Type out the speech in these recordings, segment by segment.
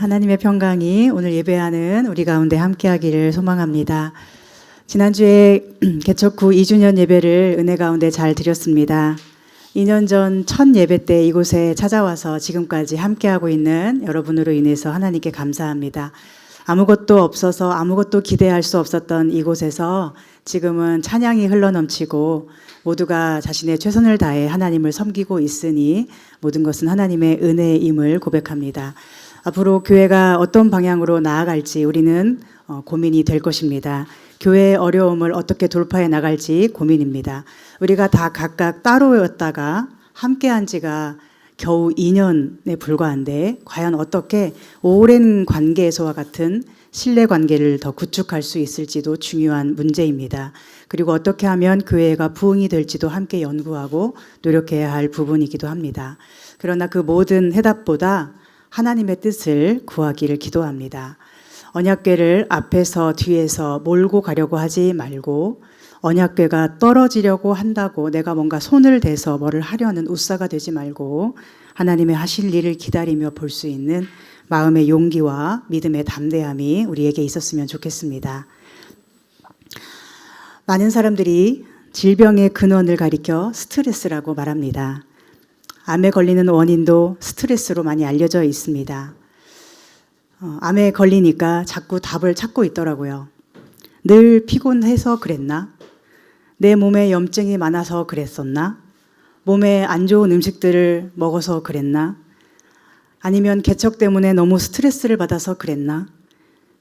하나님의 평강이 오늘 예배하는 우리 가운데 함께하기를 소망합니다. 지난주에 개척 후 2주년 예배를 은혜 가운데 잘 드렸습니다. 2년 전 첫 예배 때 이곳에 찾아와서 지금까지 함께하고 있는 여러분으로 인해서 하나님께 감사합니다. 아무것도 없어서 아무것도 기대할 수 없었던 이곳에서 지금은 찬양이 흘러넘치고 모두가 자신의 최선을 다해 하나님을 섬기고 있으니 모든 것은 하나님의 은혜임을 고백합니다. 앞으로 교회가 어떤 방향으로 나아갈지 우리는 고민이 될 것입니다. 교회의 어려움을 어떻게 돌파해 나갈지 고민입니다. 우리가 다 각각 따로였다가 함께한 지가 겨우 2년에 불과한데 과연 어떻게 오랜 관계에서와 같은 신뢰 관계를 더 구축할 수 있을지도 중요한 문제입니다. 그리고 어떻게 하면 교회가 부흥이 될지도 함께 연구하고 노력해야 할 부분이기도 합니다. 그러나 그 모든 해답보다 하나님의 뜻을 구하기를 기도합니다. 언약궤를 앞에서 뒤에서 몰고 가려고 하지 말고 언약궤가 떨어지려고 한다고 내가 뭔가 손을 대서 뭐를 하려는 웃사가 되지 말고 하나님의 하실 일을 기다리며 볼 수 있는 마음의 용기와 믿음의 담대함이 우리에게 있었으면 좋겠습니다. 많은 사람들이 질병의 근원을 가리켜 스트레스라고 말합니다. 암에 걸리는 원인도 스트레스로 많이 알려져 있습니다. 암에 걸리니까 자꾸 답을 찾고 있더라고요. 늘 피곤해서 그랬나? 내 몸에 염증이 많아서 그랬었나? 몸에 안 좋은 음식들을 먹어서 그랬나? 아니면 개척 때문에 너무 스트레스를 받아서 그랬나?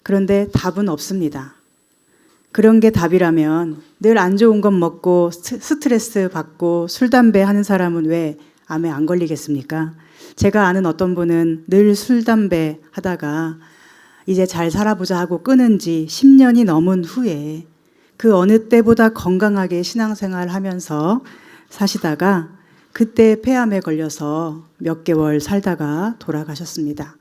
그런데 답은 없습니다. 그런 게 답이라면 늘 안 좋은 것 먹고 스트레스 받고 술, 담배 하는 사람은 왜 암에 안 걸리겠습니까? 제가 아는 어떤 분은 늘 술, 담배 하다가 이제 잘 살아보자 하고 끊은 지 10년이 넘은 후에 그 어느 때보다 건강하게 신앙생활 하면서 사시다가 그때 폐암에 걸려서 몇 개월 살다가 돌아가셨습니다.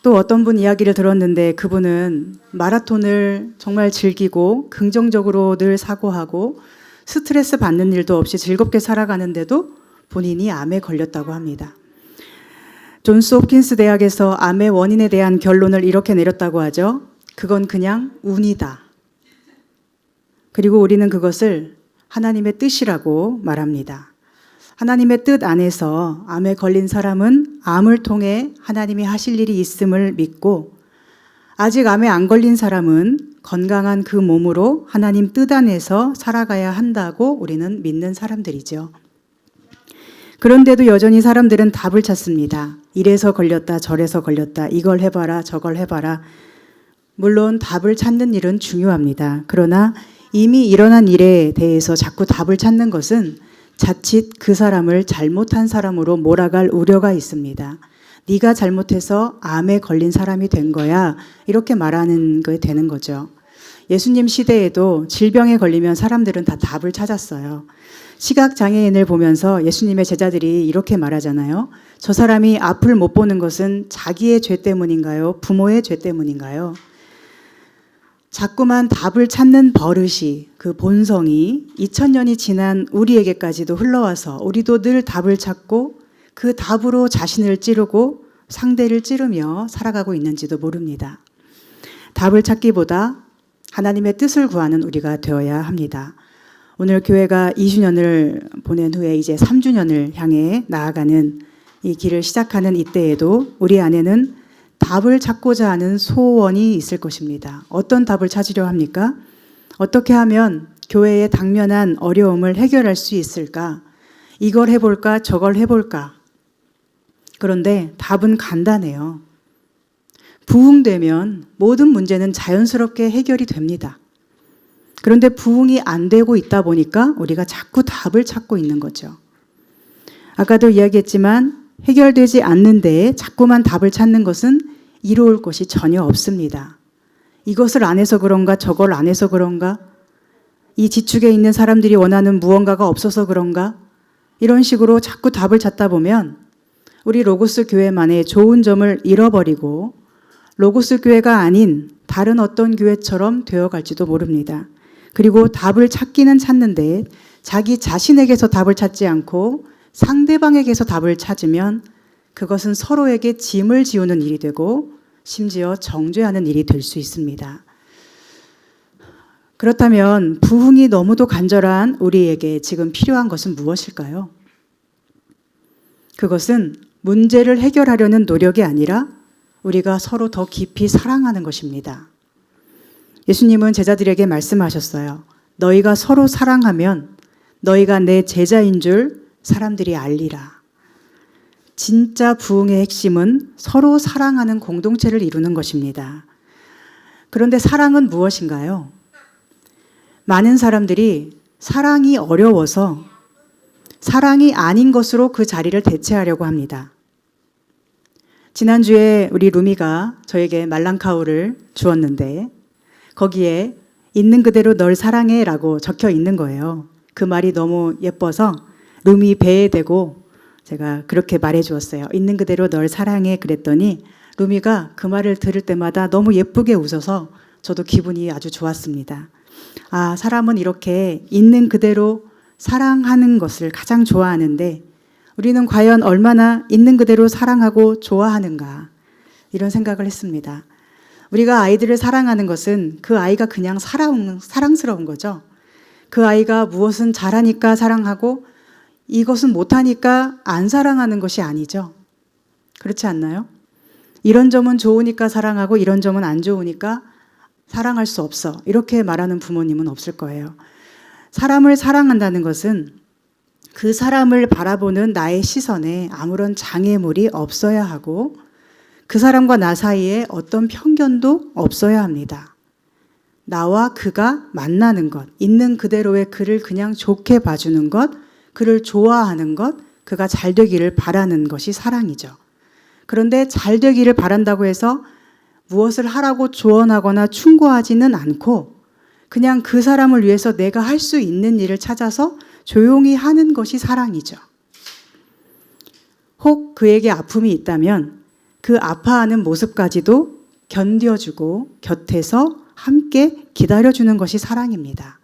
또 어떤 분 이야기를 들었는데 그분은 마라톤을 정말 즐기고 긍정적으로 늘 사고하고 스트레스 받는 일도 없이 즐겁게 살아가는데도 본인이 암에 걸렸다고 합니다. 존스 홉킨스 대학에서 암의 원인에 대한 결론을 이렇게 내렸다고 하죠. 그건 그냥 운이다. 그리고 우리는 그것을 하나님의 뜻이라고 말합니다. 하나님의 뜻 안에서 암에 걸린 사람은 암을 통해 하나님이 하실 일이 있음을 믿고 아직 암에 안 걸린 사람은 건강한 그 몸으로 하나님 뜻 안에서 살아가야 한다고 우리는 믿는 사람들이죠. 그런데도 여전히 사람들은 답을 찾습니다. 이래서 걸렸다, 저래서 걸렸다, 이걸 해봐라, 저걸 해봐라. 물론 답을 찾는 일은 중요합니다. 그러나 이미 일어난 일에 대해서 자꾸 답을 찾는 것은 자칫 그 사람을 잘못한 사람으로 몰아갈 우려가 있습니다. 네가 잘못해서 암에 걸린 사람이 된 거야. 이렇게 말하는 게 되는 거죠. 예수님 시대에도 질병에 걸리면 사람들은 다 답을 찾았어요. 시각장애인을 보면서 예수님의 제자들이 이렇게 말하잖아요. 저 사람이 앞을 못 보는 것은 자기의 죄 때문인가요? 부모의 죄 때문인가요? 자꾸만 답을 찾는 버릇이, 그 본성이 2000년이 지난 우리에게까지도 흘러와서 우리도 늘 답을 찾고 그 답으로 자신을 찌르고 상대를 찌르며 살아가고 있는지도 모릅니다. 답을 찾기보다 하나님의 뜻을 구하는 우리가 되어야 합니다. 오늘 교회가 2주년을 보낸 후에 이제 3주년을 향해 나아가는 이 길을 시작하는 이때에도 우리 안에는 답을 찾고자 하는 소원이 있을 것입니다. 어떤 답을 찾으려 합니까? 어떻게 하면 교회의 당면한 어려움을 해결할 수 있을까? 이걸 해볼까? 저걸 해볼까? 그런데 답은 간단해요. 부흥되면 모든 문제는 자연스럽게 해결이 됩니다. 그런데 부흥이 안 되고 있다 보니까 우리가 자꾸 답을 찾고 있는 거죠. 아까도 이야기했지만 해결되지 않는데 자꾸만 답을 찾는 것은 이루어올 것이 전혀 없습니다. 이것을 안 해서 그런가, 저걸 안 해서 그런가, 이 지축에 있는 사람들이 원하는 무언가가 없어서 그런가, 이런 식으로 자꾸 답을 찾다 보면 우리 로고스 교회만의 좋은 점을 잃어버리고 로고스 교회가 아닌 다른 어떤 교회처럼 되어갈지도 모릅니다. 그리고 답을 찾기는 찾는데 자기 자신에게서 답을 찾지 않고 상대방에게서 답을 찾으면 그것은 서로에게 짐을 지우는 일이 되고 심지어 정죄하는 일이 될 수 있습니다. 그렇다면 부흥이 너무도 간절한 우리에게 지금 필요한 것은 무엇일까요? 그것은 문제를 해결하려는 노력이 아니라 우리가 서로 더 깊이 사랑하는 것입니다. 예수님은 제자들에게 말씀하셨어요. 너희가 서로 사랑하면 너희가 내 제자인 줄 사람들이 알리라. 진짜 부흥의 핵심은 서로 사랑하는 공동체를 이루는 것입니다. 그런데 사랑은 무엇인가요? 많은 사람들이 사랑이 어려워서 사랑이 아닌 것으로 그 자리를 대체하려고 합니다. 지난주에 우리 루미가 저에게 말랑카우를 주었는데 거기에 있는 그대로 널 사랑해 라고 적혀 있는 거예요. 그 말이 너무 예뻐서 루미 배에 대고 제가 그렇게 말해 주었어요. 있는 그대로 널 사랑해 그랬더니 루미가 그 말을 들을 때마다 너무 예쁘게 웃어서 저도 기분이 아주 좋았습니다. 아, 사람은 이렇게 있는 그대로 사랑하는 것을 가장 좋아하는데 우리는 과연 얼마나 있는 그대로 사랑하고 좋아하는가 이런 생각을 했습니다. 우리가 아이들을 사랑하는 것은 그 아이가 그냥 사랑스러운 거죠. 그 아이가 무엇은 잘하니까 사랑하고 이것은 못하니까 안 사랑하는 것이 아니죠. 그렇지 않나요? 이런 점은 좋으니까 사랑하고 이런 점은 안 좋으니까 사랑할 수 없어. 이렇게 말하는 부모님은 없을 거예요. 사람을 사랑한다는 것은 그 사람을 바라보는 나의 시선에 아무런 장애물이 없어야 하고 그 사람과 나 사이에 어떤 편견도 없어야 합니다. 나와 그가 만나는 것, 있는 그대로의 그를 그냥 좋게 봐주는 것, 그를 좋아하는 것, 그가 잘 되기를 바라는 것이 사랑이죠. 그런데 잘 되기를 바란다고 해서 무엇을 하라고 조언하거나 충고하지는 않고 그냥 그 사람을 위해서 내가 할 수 있는 일을 찾아서 조용히 하는 것이 사랑이죠. 혹 그에게 아픔이 있다면 그 아파하는 모습까지도 견뎌주고 곁에서 함께 기다려주는 것이 사랑입니다.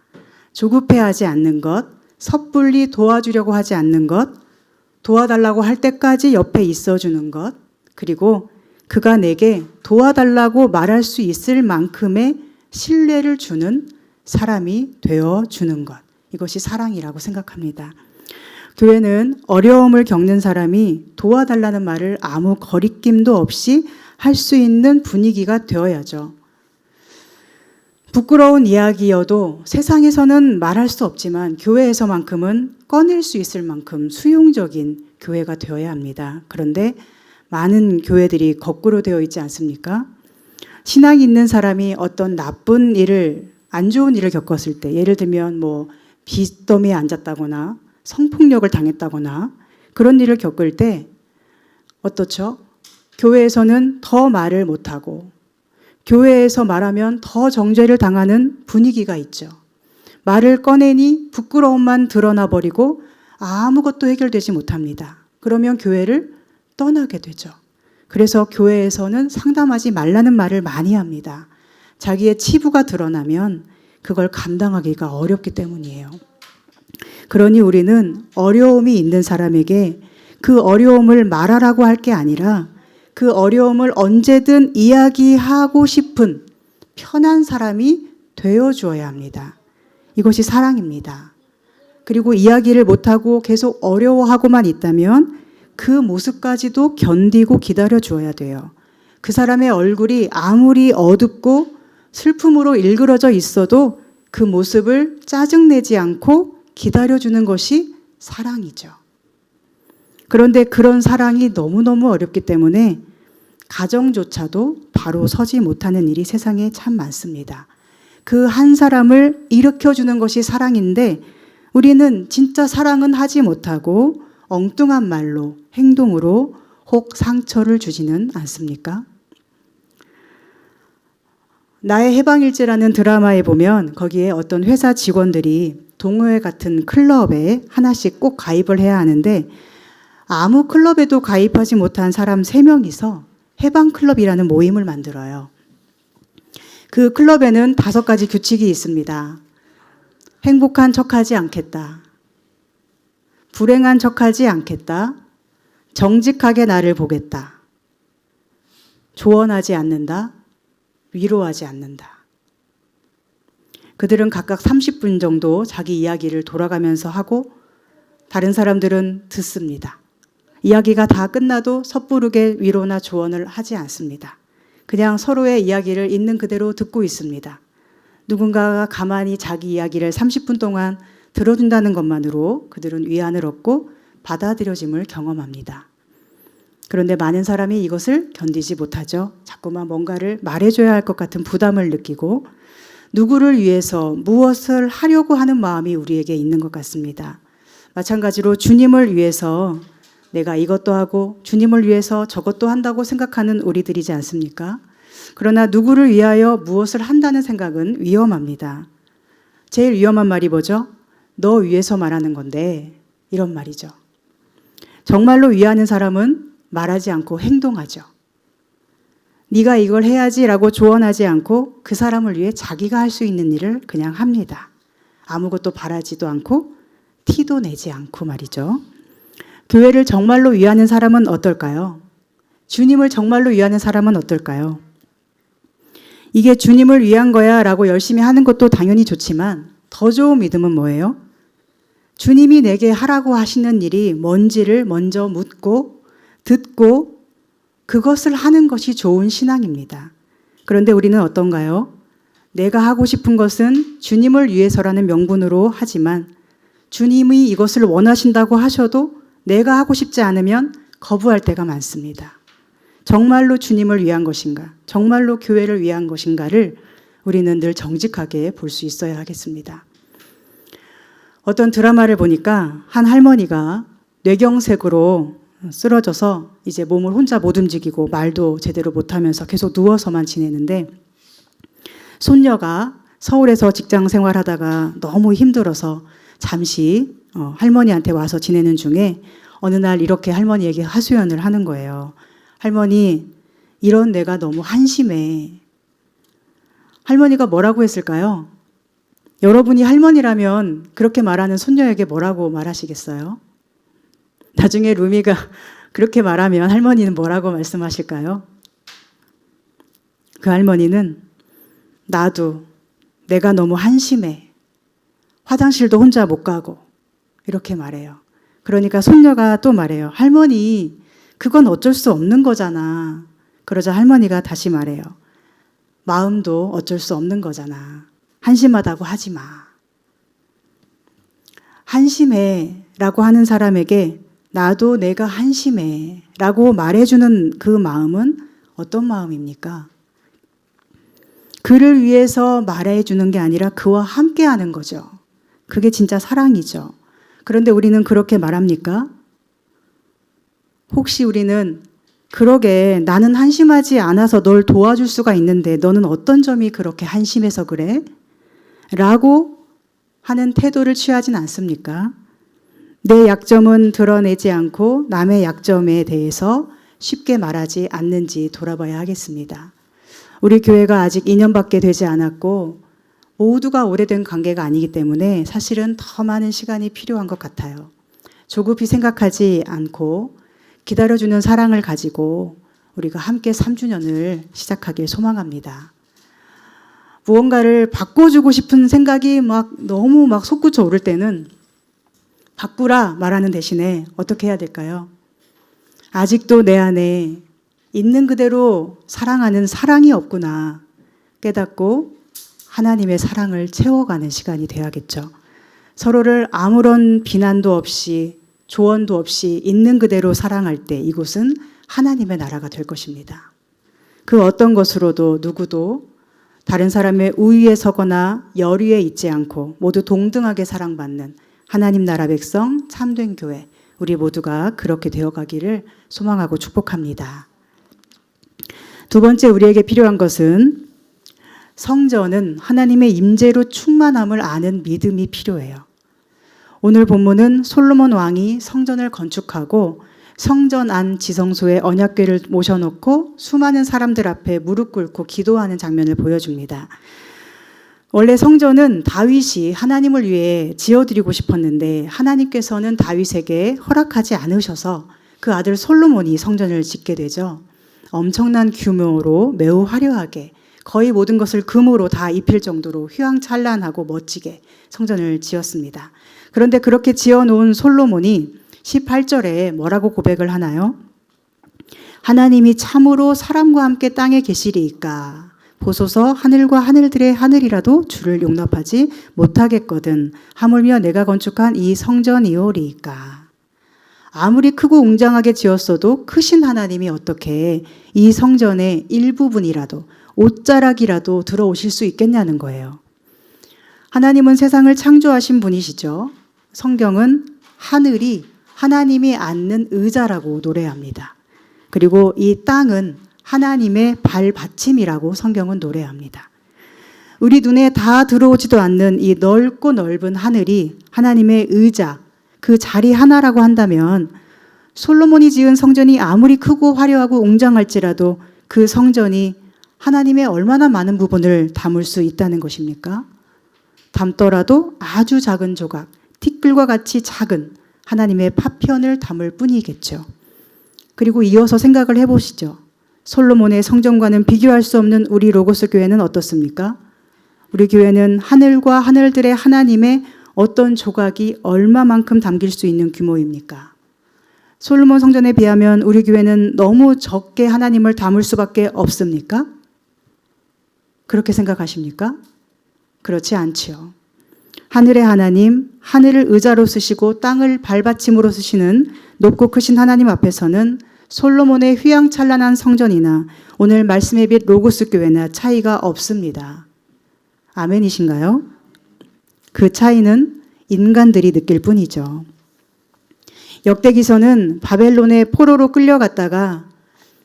조급해하지 않는 것, 섣불리 도와주려고 하지 않는 것, 도와달라고 할 때까지 옆에 있어주는 것, 그리고 그가 내게 도와달라고 말할 수 있을 만큼의 신뢰를 주는 사람이 되어주는 것. 이것이 사랑이라고 생각합니다. 교회는 어려움을 겪는 사람이 도와달라는 말을 아무 거리낌도 없이 할 수 있는 분위기가 되어야죠. 부끄러운 이야기여도 세상에서는 말할 수 없지만 교회에서만큼은 꺼낼 수 있을 만큼 수용적인 교회가 되어야 합니다. 그런데 많은 교회들이 거꾸로 되어 있지 않습니까? 신앙이 있는 사람이 어떤 나쁜 일을, 안 좋은 일을 겪었을 때, 예를 들면 빚더미에 앉았다거나 성폭력을 당했다거나 그런 일을 겪을 때 어떻죠? 교회에서는 더 말을 못하고 교회에서 말하면 더 정죄를 당하는 분위기가 있죠. 말을 꺼내니 부끄러움만 드러나 버리고 아무것도 해결되지 못합니다. 그러면 교회를 떠나게 되죠. 그래서 교회에서는 상담하지 말라는 말을 많이 합니다. 자기의 치부가 드러나면 그걸 감당하기가 어렵기 때문이에요. 그러니 우리는 어려움이 있는 사람에게 그 어려움을 말하라고 할 게 아니라 그 어려움을 언제든 이야기하고 싶은 편한 사람이 되어주어야 합니다. 이것이 사랑입니다. 그리고 이야기를 못하고 계속 어려워하고만 있다면 그 모습까지도 견디고 기다려 주어야 돼요. 그 사람의 얼굴이 아무리 어둡고 슬픔으로 일그러져 있어도 그 모습을 짜증내지 않고 기다려주는 것이 사랑이죠. 그런데 그런 사랑이 너무너무 어렵기 때문에 가정조차도 바로 서지 못하는 일이 세상에 참 많습니다. 그 한 사람을 일으켜주는 것이 사랑인데 우리는 진짜 사랑은 하지 못하고 엉뚱한 말로, 행동으로 혹 상처를 주지는 않습니까? 나의 해방일지라는 드라마에 보면 거기에 어떤 회사 직원들이 동호회 같은 클럽에 하나씩 꼭 가입을 해야 하는데 아무 클럽에도 가입하지 못한 사람 3명이서 해방클럽이라는 모임을 만들어요. 그 클럽에는 5가지 규칙이 있습니다. 행복한 척하지 않겠다. 불행한 척하지 않겠다. 정직하게 나를 보겠다. 조언하지 않는다, 위로하지 않는다. 그들은 각각 30분 정도 자기 이야기를 돌아가면서 하고 다른 사람들은 듣습니다. 이야기가 다 끝나도 섣부르게 위로나 조언을 하지 않습니다. 그냥 서로의 이야기를 있는 그대로 듣고 있습니다. 누군가가 가만히 자기 이야기를 30분 동안 들어준다는 것만으로 그들은 위안을 얻고 받아들여짐을 경험합니다. 그런데 많은 사람이 이것을 견디지 못하죠. 자꾸만 뭔가를 말해줘야 할 것 같은 부담을 느끼고 누구를 위해서 무엇을 하려고 하는 마음이 우리에게 있는 것 같습니다. 마찬가지로 주님을 위해서 내가 이것도 하고 주님을 위해서 저것도 한다고 생각하는 우리들이지 않습니까? 그러나 누구를 위하여 무엇을 한다는 생각은 위험합니다. 제일 위험한 말이 뭐죠? 너 위해서 말하는 건데, 이런 말이죠. 정말로 위하는 사람은 말하지 않고 행동하죠. 네가 이걸 해야지라고 조언하지 않고 그 사람을 위해 자기가 할 수 있는 일을 그냥 합니다. 아무것도 바라지도 않고 티도 내지 않고 말이죠. 교회를 정말로 위하는 사람은 어떨까요? 주님을 정말로 위하는 사람은 어떨까요? 이게 주님을 위한 거야 라고 열심히 하는 것도 당연히 좋지만 더 좋은 믿음은 뭐예요? 주님이 내게 하라고 하시는 일이 뭔지를 먼저 묻고 듣고 그것을 하는 것이 좋은 신앙입니다. 그런데 우리는 어떤가요? 내가 하고 싶은 것은 주님을 위해서라는 명분으로 하지만 주님이 이것을 원하신다고 하셔도 내가 하고 싶지 않으면 거부할 때가 많습니다. 정말로 주님을 위한 것인가? 정말로 교회를 위한 것인가를 우리는 늘 정직하게 볼 수 있어야 하겠습니다. 어떤 드라마를 보니까 한 할머니가 뇌경색으로 쓰러져서 이제 몸을 혼자 못 움직이고 말도 제대로 못하면서 계속 누워서만 지내는데 손녀가 서울에서 직장 생활하다가 너무 힘들어서 잠시 할머니한테 와서 지내는 중에 어느 날 이렇게 할머니에게 하소연을 하는 거예요. 할머니, 이런 내가 너무 한심해. 할머니가 뭐라고 했을까요? 여러분이 할머니라면 그렇게 말하는 손녀에게 뭐라고 말하시겠어요? 나중에 루미가 그렇게 말하면 할머니는 뭐라고 말씀하실까요? 그 할머니는 나도 내가 너무 한심해. 화장실도 혼자 못 가고 이렇게 말해요. 그러니까 손녀가 또 말해요. 할머니, 그건 어쩔 수 없는 거잖아. 그러자 할머니가 다시 말해요. 마음도 어쩔 수 없는 거잖아. 한심하다고 하지 마. 한심해 라고 하는 사람에게 나도 내가 한심해 라고 말해주는 그 마음은 어떤 마음입니까? 그를 위해서 말해주는 게 아니라 그와 함께 하는 거죠. 그게 진짜 사랑이죠. 그런데 우리는 그렇게 말합니까? 혹시 우리는 그러게 나는 한심하지 않아서 널 도와줄 수가 있는데 너는 어떤 점이 그렇게 한심해서 그래? 라고 하는 태도를 취하진 않습니까? 내 약점은 드러내지 않고 남의 약점에 대해서 쉽게 말하지 않는지 돌아봐야 하겠습니다. 우리 교회가 아직 2년밖에 되지 않았고 모두가 오래된 관계가 아니기 때문에 사실은 더 많은 시간이 필요한 것 같아요. 조급히 생각하지 않고 기다려주는 사랑을 가지고 우리가 함께 3주년을 시작하길 소망합니다. 무언가를 바꿔주고 싶은 생각이 너무 솟구쳐 오를 때는 바꾸라 말하는 대신에 어떻게 해야 될까요? 아직도 내 안에 있는 그대로 사랑하는 사랑이 없구나 깨닫고 하나님의 사랑을 채워가는 시간이 돼야겠죠. 서로를 아무런 비난도 없이 조언도 없이 있는 그대로 사랑할 때 이곳은 하나님의 나라가 될 것입니다. 그 어떤 것으로도 누구도 다른 사람의 우위에 서거나 열위에 있지 않고 모두 동등하게 사랑받는 하나님 나라 백성 참된 교회, 우리 모두가 그렇게 되어가기를 소망하고 축복합니다. 두 번째 우리에게 필요한 것은 성전은 하나님의 임재로 충만함을 아는 믿음이 필요해요. 오늘 본문은 솔로몬 왕이 성전을 건축하고 성전 안 지성소에 언약궤를 모셔놓고 수많은 사람들 앞에 무릎 꿇고 기도하는 장면을 보여줍니다. 원래 성전은 다윗이 하나님을 위해 지어드리고 싶었는데 하나님께서는 다윗에게 허락하지 않으셔서 그 아들 솔로몬이 성전을 짓게 되죠. 엄청난 규모로 매우 화려하게 거의 모든 것을 금으로 다 입힐 정도로 휘황찬란하고 멋지게 성전을 지었습니다. 그런데 그렇게 지어놓은 솔로몬이 18절에 뭐라고 고백을 하나요? 하나님이 참으로 사람과 함께 땅에 계시리이까 보소서 하늘과 하늘들의 하늘이라도 주를 용납하지 못하겠거든 하물며 내가 건축한 이 성전이오리이까. 아무리 크고 웅장하게 지었어도 크신 하나님이 어떻게 이 성전의 일부분이라도 옷자락이라도 들어오실 수 있겠냐는 거예요. 하나님은 세상을 창조하신 분이시죠. 성경은 하늘이 하나님이 앉는 의자라고 노래합니다. 그리고 이 땅은 하나님의 발받침이라고 성경은 노래합니다. 우리 눈에 다 들어오지도 않는 이 넓고 넓은 하늘이 하나님의 의자, 그 자리 하나라고 한다면 솔로몬이 지은 성전이 아무리 크고 화려하고 웅장할지라도 그 성전이 하나님의 얼마나 많은 부분을 담을 수 있다는 것입니까? 담더라도 아주 작은 조각, 티끌과 같이 작은 하나님의 파편을 담을 뿐이겠죠. 그리고 이어서 생각을 해보시죠. 솔로몬의 성전과는 비교할 수 없는 우리 로고스 교회는 어떻습니까? 우리 교회는 하늘과 하늘들의 하나님의 어떤 조각이 얼마만큼 담길 수 있는 규모입니까? 솔로몬 성전에 비하면 우리 교회는 너무 적게 하나님을 담을 수밖에 없습니까? 그렇게 생각하십니까? 그렇지 않지요. 하늘의 하나님, 하늘을 의자로 쓰시고 땅을 발받침으로 쓰시는 높고 크신 하나님 앞에서는 솔로몬의 휘황찬란한 성전이나 오늘 말씀의 빛 로고스 교회나 차이가 없습니다. 아멘이신가요? 그 차이는 인간들이 느낄 뿐이죠. 역대기서는 바벨론의 포로로 끌려갔다가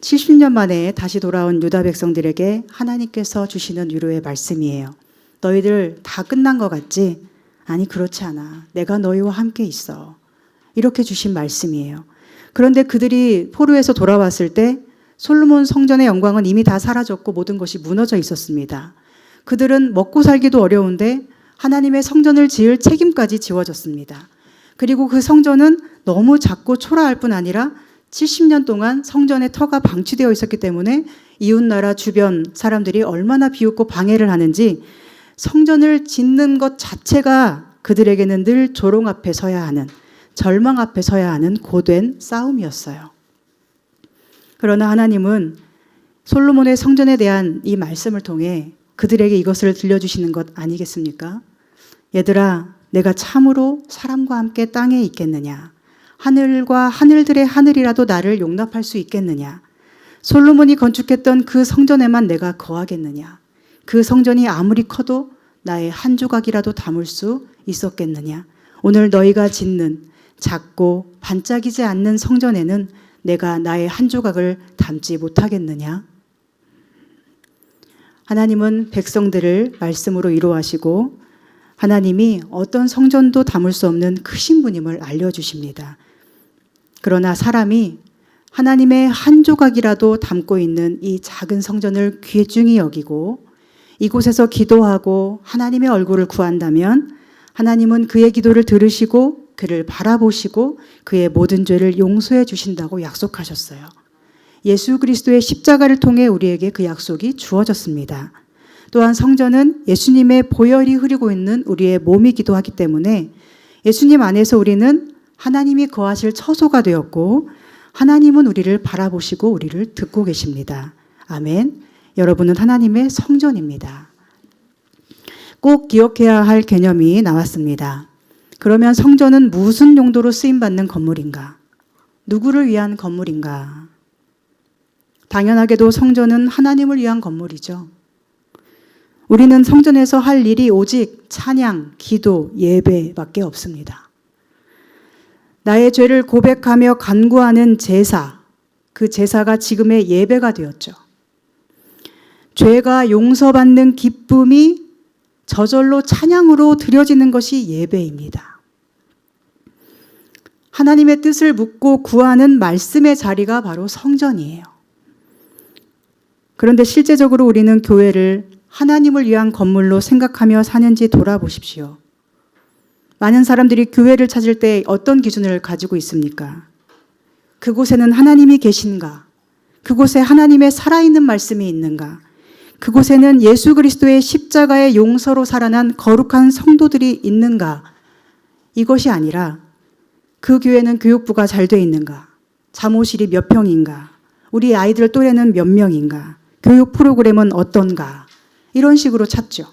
70년 만에 다시 돌아온 유다 백성들에게 하나님께서 주시는 위로의 말씀이에요. 너희들 다 끝난 것 같지? 아니 그렇지 않아. 내가 너희와 함께 있어. 이렇게 주신 말씀이에요. 그런데 그들이 포로에서 돌아왔을 때 솔로몬 성전의 영광은 이미 다 사라졌고 모든 것이 무너져 있었습니다. 그들은 먹고 살기도 어려운데 하나님의 성전을 지을 책임까지 지워졌습니다. 그리고 그 성전은 너무 작고 초라할 뿐 아니라 70년 동안 성전의 터가 방치되어 있었기 때문에 이웃나라 주변 사람들이 얼마나 비웃고 방해를 하는지 성전을 짓는 것 자체가 그들에게는 늘 조롱 앞에 서야 하는, 절망 앞에 서야 하는 고된 싸움이었어요. 그러나 하나님은 솔로몬의 성전에 대한 이 말씀을 통해 그들에게 이것을 들려주시는 것 아니겠습니까? 얘들아, 내가 참으로 사람과 함께 땅에 있겠느냐? 하늘과 하늘들의 하늘이라도 나를 용납할 수 있겠느냐? 솔로몬이 건축했던 그 성전에만 내가 거하겠느냐? 그 성전이 아무리 커도 나의 한 조각이라도 담을 수 있었겠느냐? 오늘 너희가 짓는 작고 반짝이지 않는 성전에는 내가 나의 한 조각을 담지 못하겠느냐? 하나님은 백성들을 말씀으로 위로하시고 하나님이 어떤 성전도 담을 수 없는 크신 분임을 알려주십니다. 그러나 사람이 하나님의 한 조각이라도 담고 있는 이 작은 성전을 귀중히 여기고 이곳에서 기도하고 하나님의 얼굴을 구한다면 하나님은 그의 기도를 들으시고 그를 바라보시고 그의 모든 죄를 용서해 주신다고 약속하셨어요. 예수 그리스도의 십자가를 통해 우리에게 그 약속이 주어졌습니다. 또한 성전은 예수님의 보혈이 흐르고 있는 우리의 몸이기도 하기 때문에 예수님 안에서 우리는 하나님이 거하실 처소가 되었고 하나님은 우리를 바라보시고 우리를 듣고 계십니다. 아멘. 여러분은 하나님의 성전입니다. 꼭 기억해야 할 개념이 나왔습니다. 그러면 성전은 무슨 용도로 쓰임받는 건물인가? 누구를 위한 건물인가? 당연하게도 성전은 하나님을 위한 건물이죠. 우리는 성전에서 할 일이 오직 찬양, 기도, 예배밖에 없습니다. 나의 죄를 고백하며 간구하는 제사, 그 제사가 지금의 예배가 되었죠. 죄가 용서받는 기쁨이 저절로 찬양으로 드려지는 것이 예배입니다. 하나님의 뜻을 묻고 구하는 말씀의 자리가 바로 성전이에요. 그런데 실제적으로 우리는 교회를 하나님을 위한 건물로 생각하며 사는지 돌아보십시오. 많은 사람들이 교회를 찾을 때 어떤 기준을 가지고 있습니까? 그곳에는 하나님이 계신가? 그곳에 하나님의 살아있는 말씀이 있는가? 그곳에는 예수 그리스도의 십자가의 용서로 살아난 거룩한 성도들이 있는가? 이것이 아니라 그 교회는 교육부가 잘 돼 있는가? 잠옷실이 몇 평인가? 우리 아이들 또래는 몇 명인가? 교육 프로그램은 어떤가? 이런 식으로 찾죠.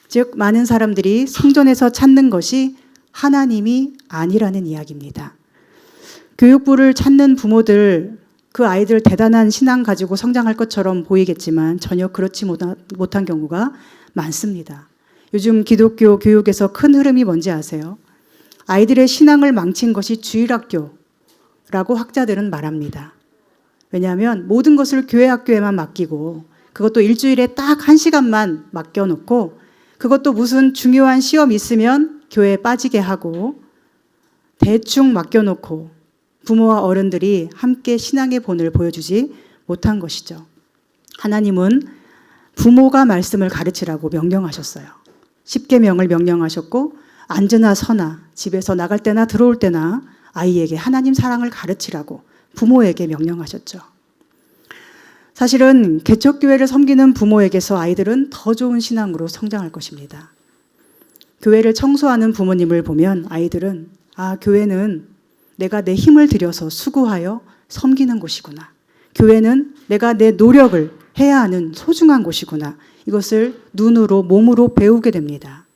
즉 많은 사람들이 성전에서 찾는 것이 하나님이 아니라는 이야기입니다. 교육부를 찾는 부모들, 그 아이들 대단한 신앙 가지고 성장할 것처럼 보이겠지만 전혀 그렇지 못한 경우가 많습니다. 요즘 기독교 교육에서 큰 흐름이 뭔지 아세요? 아이들의 신앙을 망친 것이 주일학교라고 학자들은 말합니다. 왜냐하면 모든 것을 교회 학교에만 맡기고 그것도 일주일에 딱 1시간만 맡겨놓고 그것도 무슨 중요한 시험 있으면 교회에 빠지게 하고 대충 맡겨놓고 부모와 어른들이 함께 신앙의 본을 보여주지 못한 것이죠. 하나님은 부모가 말씀을 가르치라고 명령하셨어요. 십계명을 명령하셨고 앉으나 서나 집에서 나갈 때나 들어올 때나 아이에게 하나님 사랑을 가르치라고 부모에게 명령하셨죠. 사실은 개척교회를 섬기는 부모에게서 아이들은 더 좋은 신앙으로 성장할 것입니다. 교회를 청소하는 부모님을 보면 아이들은 교회는 내가 내 힘을 들여서 수고하여 섬기는 곳이구나. 교회는 내가 내 노력을 해야 하는 소중한 곳이구나. 이것을 눈으로 몸으로 배우게 됩니다.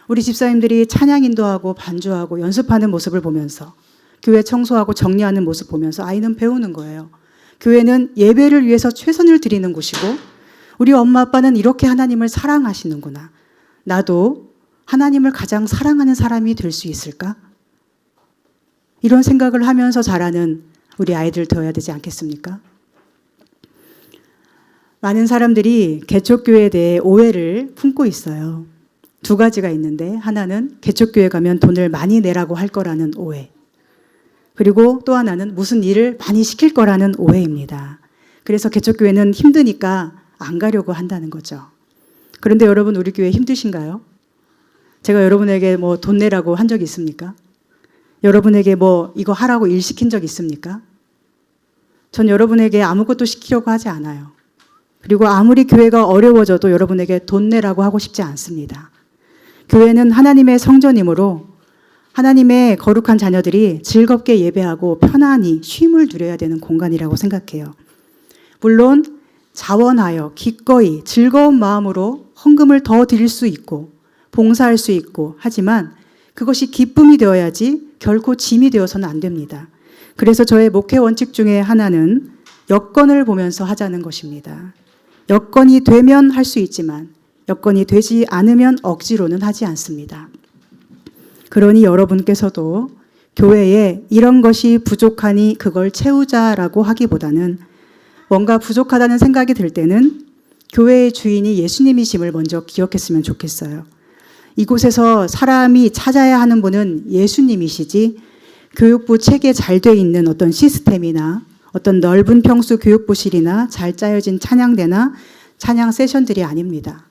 우리 집사님들이 찬양 인도하고 반주하고 연습하는 모습을 보면서 교회 청소하고 정리하는 모습 보면서 아이는 배우는 거예요. 교회는 예배를 위해서 최선을 드리는 곳이고 우리 엄마 아빠는 이렇게 하나님을 사랑하시는구나. 나도 하나님을 가장 사랑하는 사람이 될 수 있을까? 이런 생각을 하면서 자라는 우리 아이들 되어야 되지 않겠습니까? 많은 사람들이 개척교회에 대해 오해를 품고 있어요. 두 가지가 있는데 하나는 개척교회 가면 돈을 많이 내라고 할 거라는 오해. 그리고 또 하나는 무슨 일을 많이 시킬 거라는 오해입니다. 그래서 개척교회는 힘드니까 안 가려고 한다는 거죠. 그런데 여러분 우리 교회 힘드신가요? 제가 여러분에게 뭐 돈 내라고 한 적 있습니까? 여러분에게 뭐 이거 하라고 일 시킨 적 있습니까? 전 여러분에게 아무것도 시키려고 하지 않아요. 그리고 아무리 교회가 어려워져도 여러분에게 돈 내라고 하고 싶지 않습니다. 교회는 하나님의 성전이므로 하나님의 거룩한 자녀들이 즐겁게 예배하고 편안히 쉼을 누려야 되는 공간이라고 생각해요. 물론 자원하여 기꺼이 즐거운 마음으로 헌금을 더 드릴 수 있고 봉사할 수 있고 하지만 그것이 기쁨이 되어야지 결코 짐이 되어서는 안 됩니다. 그래서 저의 목회 원칙 중에 하나는 여건을 보면서 하자는 것입니다. 여건이 되면 할 수 있지만 여건이 되지 않으면 억지로는 하지 않습니다. 그러니 여러분께서도 교회에 이런 것이 부족하니 그걸 채우자라고 하기보다는 뭔가 부족하다는 생각이 들 때는 교회의 주인이 예수님이심을 먼저 기억했으면 좋겠어요. 이곳에서 사람이 찾아야 하는 분은 예수님이시지 교육부 체계 잘 돼 있는 어떤 시스템이나 어떤 넓은 평수 교육부실이나 잘 짜여진 찬양대나 찬양 세션들이 아닙니다.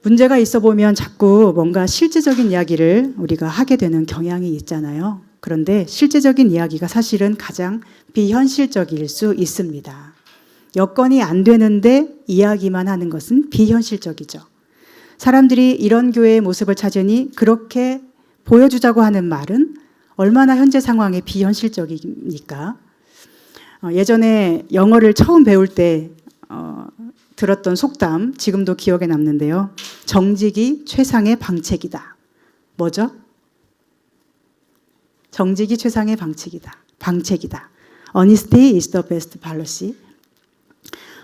문제가 있어 보면 자꾸 뭔가 실제적인 이야기를 우리가 하게 되는 경향이 있잖아요. 그런데 실제적인 이야기가 사실은 가장 비현실적일 수 있습니다. 여건이 안 되는데 이야기만 하는 것은 비현실적이죠. 사람들이 이런 교회의 모습을 찾으니 그렇게 보여주자고 하는 말은 얼마나 현재 상황에 비현실적입니까? 예전에 영어를 처음 배울 때 들었던 속담 지금도 기억에 남는데요. 정직이 최상의 방책이다. 뭐죠? 정직이 최상의 방책이다. Honesty is the best policy.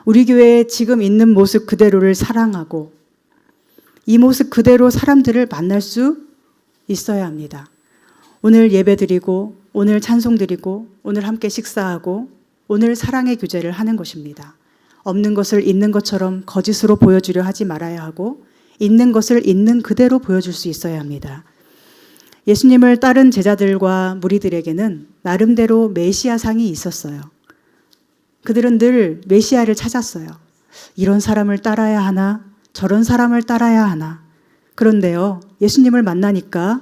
우리 교회에 지금 있는 모습 그대로를 사랑하고 이 모습 그대로 사람들을 만날 수 있어야 합니다. 오늘 예배 드리고 오늘 찬송 드리고 오늘 함께 식사하고 오늘 사랑의 교제를 하는 것입니다. 없는 것을 있는 것처럼 거짓으로 보여주려 하지 말아야 하고 있는 것을 있는 그대로 보여줄 수 있어야 합니다. 예수님을 따른 제자들과 무리들에게는 나름대로 메시아상이 있었어요. 그들은 늘 메시아를 찾았어요. 이런 사람을 따라야 하나 저런 사람을 따라야 하나. 그런데요 예수님을 만나니까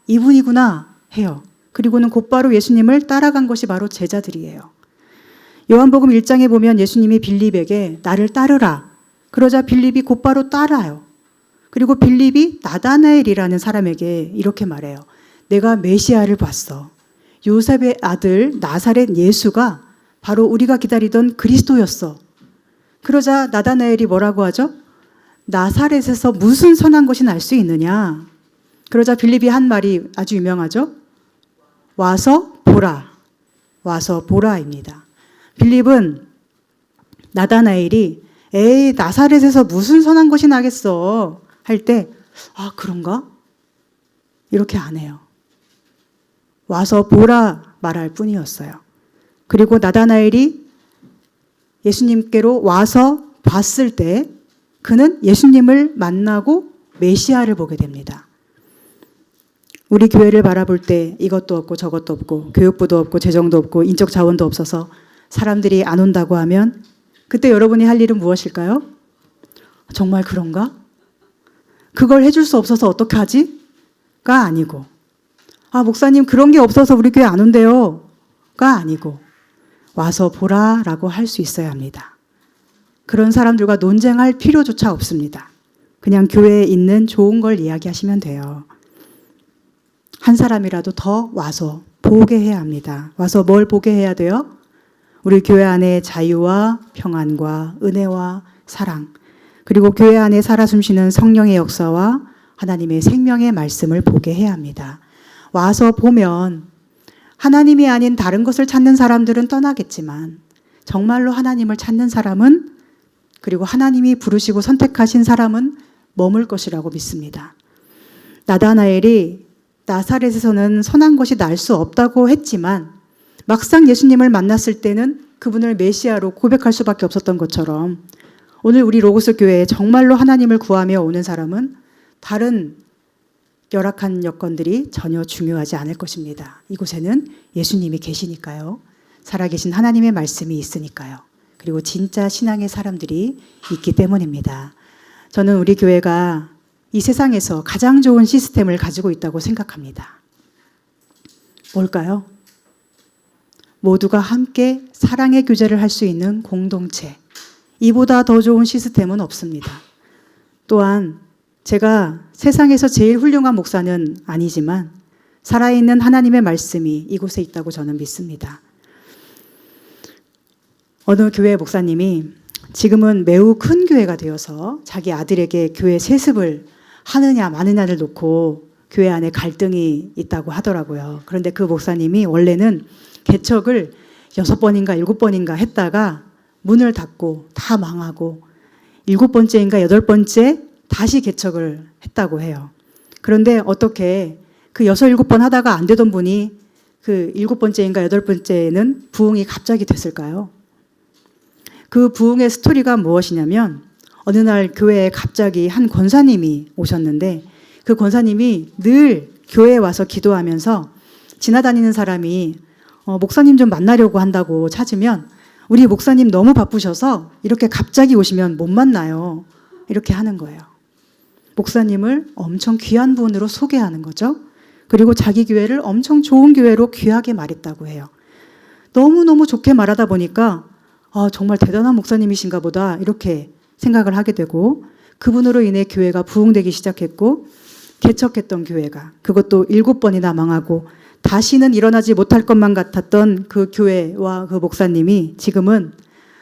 이분이구나 해요. 그리고는 곧바로 예수님을 따라간 것이 바로 제자들이에요. 요한복음 1장에 보면 예수님이 빌립에게 나를 따르라. 그러자 빌립이 곧바로 따라요. 그리고 빌립이 나다나엘이라는 사람에게 이렇게 말해요. 내가 메시아를 봤어. 요셉의 아들 나사렛 예수가 바로 우리가 기다리던 그리스도였어. 그러자 나다나엘이 뭐라고 하죠? 나사렛에서 무슨 선한 것이 날 수 있느냐? 그러자 빌립이 한 말이 아주 유명하죠? 와서 보라. 와서 보라입니다. 빌립은 나다나엘이 에이 나사렛에서 무슨 선한 것이 나겠어 할 때 아 그런가? 이렇게 안 해요. 와서 보라 말할 뿐이었어요. 그리고 나다나엘이 예수님께로 와서 봤을 때 그는 예수님을 만나고 메시아를 보게 됩니다. 우리 교회를 바라볼 때 이것도 없고 저것도 없고 교육부도 없고 재정도 없고 인적 자원도 없어서 사람들이 안 온다고 하면 그때 여러분이 할 일은 무엇일까요? 정말 그런가? 그걸 해줄 수 없어서 어떡하지? 가 아니고 아 목사님 그런 게 없어서 우리 교회 안 온대요. 가 아니고 와서 보라라고 할 수 있어야 합니다. 그런 사람들과 논쟁할 필요조차 없습니다. 그냥 교회에 있는 좋은 걸 이야기하시면 돼요. 한 사람이라도 더 와서 보게 해야 합니다. 와서 뭘 보게 해야 돼요? 우리 교회 안에 자유와 평안과 은혜와 사랑 그리고 교회 안에 살아 숨쉬는 성령의 역사와 하나님의 생명의 말씀을 보게 해야 합니다. 와서 보면 하나님이 아닌 다른 것을 찾는 사람들은 떠나겠지만 정말로 하나님을 찾는 사람은 그리고 하나님이 부르시고 선택하신 사람은 머물 것이라고 믿습니다. 나다나엘이 나사렛에서는 선한 것이 날 수 없다고 했지만 막상 예수님을 만났을 때는 그분을 메시아로 고백할 수밖에 없었던 것처럼 오늘 우리 로고스 교회에 정말로 하나님을 구하며 오는 사람은 다른 열악한 여건들이 전혀 중요하지 않을 것입니다. 이곳에는 예수님이 계시니까요. 살아계신 하나님의 말씀이 있으니까요. 그리고 진짜 신앙의 사람들이 있기 때문입니다. 저는 우리 교회가 이 세상에서 가장 좋은 시스템을 가지고 있다고 생각합니다. 뭘까요? 모두가 함께 사랑의 교제를 할 수 있는 공동체. 이보다 더 좋은 시스템은 없습니다. 또한 제가 세상에서 제일 훌륭한 목사는 아니지만 살아있는 하나님의 말씀이 이곳에 있다고 저는 믿습니다. 어느 교회 목사님이 지금은 매우 큰 교회가 되어서 자기 아들에게 교회 세습을 하느냐 마느냐를 놓고 교회 안에 갈등이 있다고 하더라고요. 그런데 그 목사님이 원래는 개척을 6번인가 7번인가 했다가 문을 닫고 다 망하고 7번째인가 8번째 다시 개척을 했다고 해요. 그런데 어떻게 그 6, 7번 하다가 안 되던 분이 그 7번째인가 8번째에는 부흥이 갑자기 됐을까요? 그 부흥의 스토리가 무엇이냐면 어느 날 교회에 갑자기 한 권사님이 오셨는데 그 권사님이 늘 교회에 와서 기도하면서 지나다니는 사람이 목사님 좀 만나려고 한다고 찾으면 우리 목사님 너무 바쁘셔서 이렇게 갑자기 오시면 못 만나요. 이렇게 하는 거예요. 목사님을 엄청 귀한 분으로 소개하는 거죠. 그리고 자기 교회를 엄청 좋은 교회로 귀하게 말했다고 해요. 너무너무 좋게 말하다 보니까 정말 대단한 목사님이신가 보다 이렇게 생각을 하게 되고 그분으로 인해 교회가 부흥되기 시작했고 개척했던 교회가 그것도 7번이나 망하고 다시는 일어나지 못할 것만 같았던 그 교회와 그 목사님이 지금은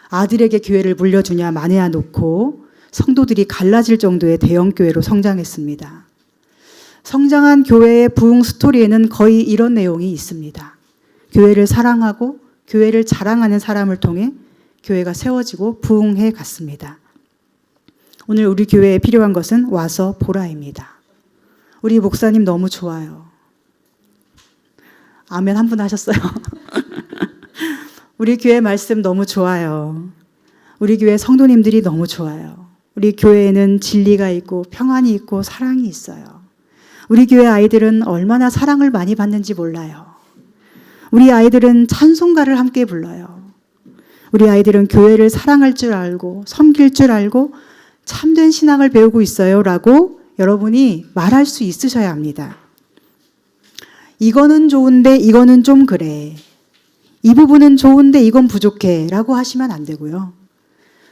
아들에게 교회를 물려주냐 마냐 놓고 성도들이 갈라질 정도의 대형교회로 성장했습니다. 성장한 교회의 부흥 스토리에는 거의 이런 내용이 있습니다. 교회를 사랑하고 교회를 자랑하는 사람을 통해 교회가 세워지고 부흥해 갔습니다. 오늘 우리 교회에 필요한 것은 와서 보라입니다. 우리 목사님 너무 좋아요. 아멘 한 분 하셨어요. 우리 교회 말씀 너무 좋아요. 우리 교회 성도님들이 너무 좋아요. 우리 교회에는 진리가 있고 평안이 있고 사랑이 있어요. 우리 교회 아이들은 얼마나 사랑을 많이 받는지 몰라요. 우리 아이들은 찬송가를 함께 불러요. 우리 아이들은 교회를 사랑할 줄 알고 섬길 줄 알고 참된 신앙을 배우고 있어요 라고 여러분이 말할 수 있으셔야 합니다. 이거는 좋은데 이거는 좀 그래. 이 부분은 좋은데 이건 부족해. 라고 하시면 안 되고요.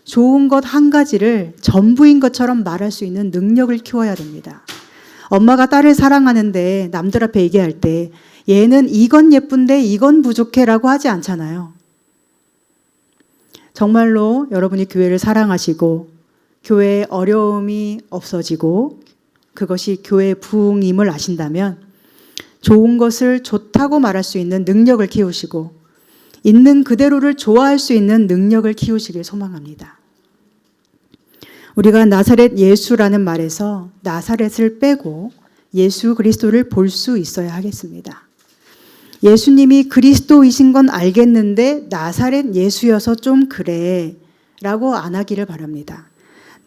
좋은 것 한 가지를 전부인 것처럼 말할 수 있는 능력을 키워야 됩니다. 엄마가 딸을 사랑하는데 남들 앞에 얘기할 때 얘는 이건 예쁜데 이건 부족해 라고 하지 않잖아요. 정말로 여러분이 교회를 사랑하시고 교회에 어려움이 없어지고 그것이 교회의 부흥임을 아신다면 좋은 것을 좋다고 말할 수 있는 능력을 키우시고 있는 그대로를 좋아할 수 있는 능력을 키우시길 소망합니다. 우리가 나사렛 예수라는 말에서 나사렛을 빼고 예수 그리스도를 볼 수 있어야 하겠습니다. 예수님이 그리스도이신 건 알겠는데 나사렛 예수여서 좀 그래 라고 안 하기를 바랍니다.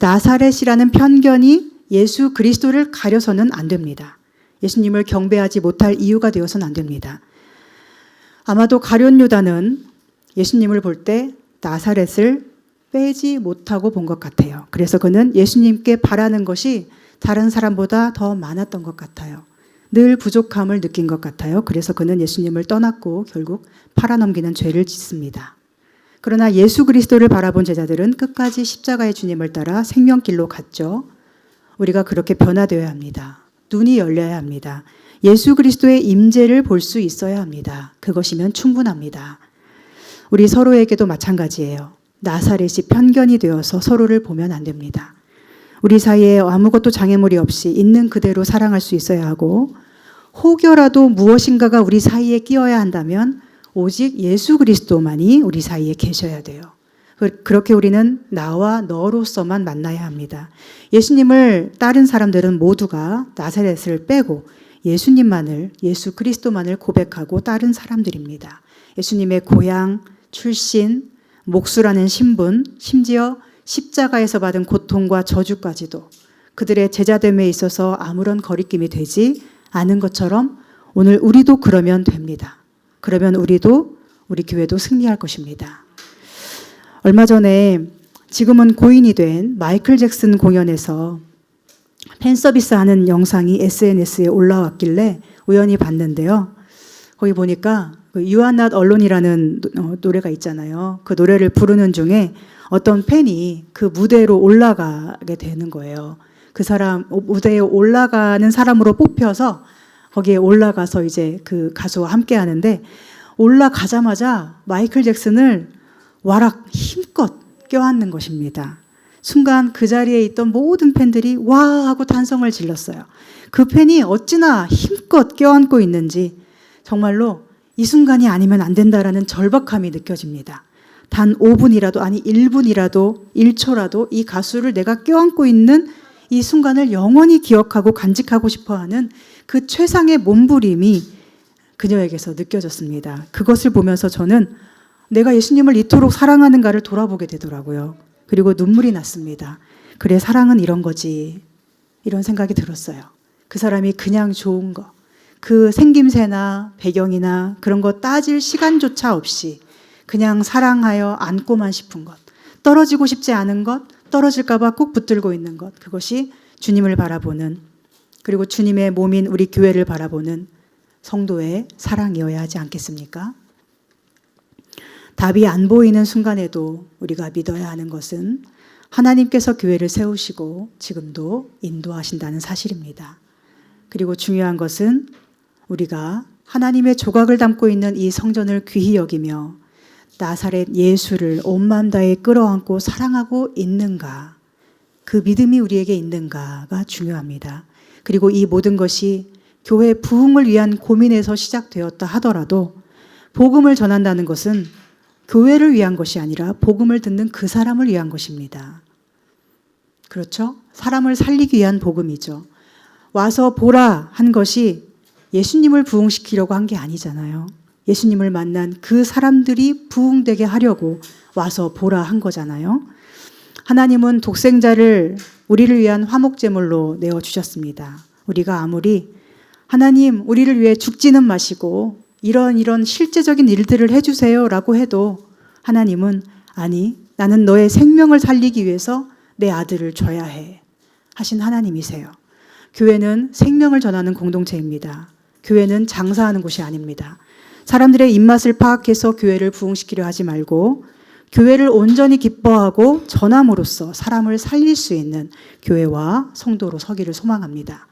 나사렛이라는 편견이 예수 그리스도를 가려서는 안 됩니다. 예수님을 경배하지 못할 이유가 되어서는 안 됩니다. 아마도 가룟 유다는 예수님을 볼 때 나사렛을 빼지 못하고 본 것 같아요. 그래서 그는 예수님께 바라는 것이 다른 사람보다 더 많았던 것 같아요. 늘 부족함을 느낀 것 같아요. 그래서 그는 예수님을 떠났고 결국 팔아넘기는 죄를 짓습니다. 그러나 예수 그리스도를 바라본 제자들은 끝까지 십자가의 주님을 따라 생명길로 갔죠. 우리가 그렇게 변화되어야 합니다. 눈이 열려야 합니다. 예수 그리스도의 임재를 볼 수 있어야 합니다. 그것이면 충분합니다. 우리 서로에게도 마찬가지예요. 나사렛이 편견이 되어서 서로를 보면 안 됩니다. 우리 사이에 아무것도 장애물이 없이 있는 그대로 사랑할 수 있어야 하고 혹여라도 무엇인가가 우리 사이에 끼어야 한다면 오직 예수 그리스도만이 우리 사이에 계셔야 돼요. 그렇게 우리는 나와 너로서만 만나야 합니다. 예수님을 따른 사람들은 모두가 나사렛을 빼고 예수님만을, 예수 그리스도만을 고백하고 따른 사람들입니다. 예수님의 고향, 출신, 목수라는 신분, 심지어 십자가에서 받은 고통과 저주까지도 그들의 제자됨에 있어서 아무런 거리낌이 되지 않은 것처럼 오늘 우리도 그러면 됩니다. 그러면 우리도, 우리 교회도 승리할 것입니다. 얼마 전에 지금은 고인이 된 마이클 잭슨 공연에서 팬 서비스 하는 영상이 SNS에 올라왔길래 우연히 봤는데요. 거기 보니까 You Are Not Alone이라는 노래가 있잖아요. 그 노래를 부르는 중에 어떤 팬이 그 무대로 올라가게 되는 거예요. 그 사람 무대에 올라가는 사람으로 뽑혀서 거기에 올라가서 이제 그 가수와 함께 하는데 올라가자마자 마이클 잭슨을 와락 힘껏 껴안는 것입니다. 순간 그 자리에 있던 모든 팬들이 와 하고 탄성을 질렀어요. 그 팬이 어찌나 힘껏 껴안고 있는지 정말로 이 순간이 아니면 안 된다라는 절박함이 느껴집니다. 단 5분이라도 아니 1분이라도 1초라도 이 가수를 내가 껴안고 있는 이 순간을 영원히 기억하고 간직하고 싶어하는 그 최상의 몸부림이 그녀에게서 느껴졌습니다. 그것을 보면서 저는 내가 예수님을 이토록 사랑하는가를 돌아보게 되더라고요. 그리고 눈물이 났습니다. 그래, 사랑은 이런 거지. 이런 생각이 들었어요. 그 사람이 그냥 좋은 거, 그 생김새나 배경이나 그런 거 따질 시간조차 없이 그냥 사랑하여 안고만 싶은 것, 떨어지고 싶지 않은 것, 떨어질까 봐 꼭 붙들고 있는 것, 그것이 주님을 바라보는, 그리고 주님의 몸인 우리 교회를 바라보는 성도의 사랑이어야 하지 않겠습니까? 답이 안 보이는 순간에도 우리가 믿어야 하는 것은 하나님께서 교회를 세우시고 지금도 인도하신다는 사실입니다. 그리고 중요한 것은 우리가 하나님의 조각을 담고 있는 이 성전을 귀히 여기며 나사렛 예수를 온 마음 다해 끌어안고 사랑하고 있는가, 그 믿음이 우리에게 있는가가 중요합니다. 그리고 이 모든 것이 교회 부흥을 위한 고민에서 시작되었다 하더라도 복음을 전한다는 것은 교회를 위한 것이 아니라 복음을 듣는 그 사람을 위한 것입니다. 그렇죠? 사람을 살리기 위한 복음이죠. 와서 보라 한 것이 예수님을 부흥시키려고 한 게 아니잖아요. 예수님을 만난 그 사람들이 부흥되게 하려고 와서 보라 한 거잖아요. 하나님은 독생자를 우리를 위한 화목제물로 내어주셨습니다. 우리가 아무리 하나님 우리를 위해 죽지는 마시고 이런 실제적인 일들을 해주세요 라고 해도 하나님은 아니, 나는 너의 생명을 살리기 위해서 내 아들을 줘야 해 하신 하나님이세요. 교회는 생명을 전하는 공동체입니다. 교회는 장사하는 곳이 아닙니다. 사람들의 입맛을 파악해서 교회를 부흥시키려 하지 말고 교회를 온전히 기뻐하고 전함으로써 사람을 살릴 수 있는 교회와 성도로 서기를 소망합니다.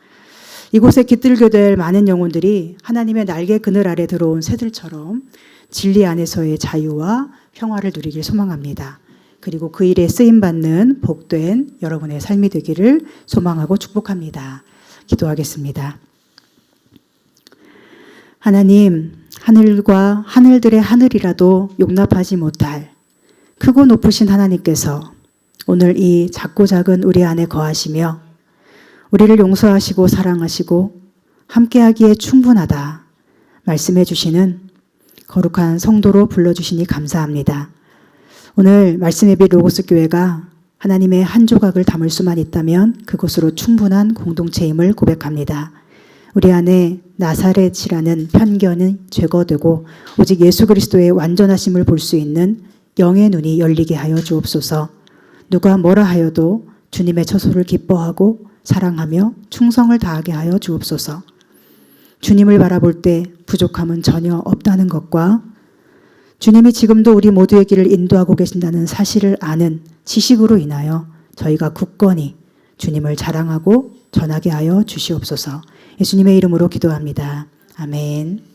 이곳에 깃들게 될 많은 영혼들이 하나님의 날개 그늘 아래 들어온 새들처럼 진리 안에서의 자유와 평화를 누리길 소망합니다. 그리고 그 일에 쓰임받는 복된 여러분의 삶이 되기를 소망하고 축복합니다. 기도하겠습니다. 하나님, 하늘과 하늘들의 하늘이라도 용납하지 못할 크고 높으신 하나님께서 오늘 이 작고 작은 우리 안에 거하시며 우리를 용서하시고 사랑하시고 함께하기에 충분하다 말씀해 주시는 거룩한 성도로 불러주시니 감사합니다. 오늘 말씀의 빛 로고스 교회가 하나님의 한 조각을 담을 수만 있다면 그것으로 충분한 공동체임을 고백합니다. 우리 안에 나사렛이라는 편견은 제거되고 오직 예수 그리스도의 완전하심을 볼 수 있는 영의 눈이 열리게 하여 주옵소서. 누가 뭐라 하여도 주님의 처소를 기뻐하고 사랑하며 충성을 다하게 하여 주옵소서. 주님을 바라볼 때 부족함은 전혀 없다는 것과 주님이 지금도 우리 모두의 길을 인도하고 계신다는 사실을 아는 지식으로 인하여 저희가 굳건히 주님을 자랑하고 전하게 하여 주시옵소서. 예수님의 이름으로 기도합니다. 아멘.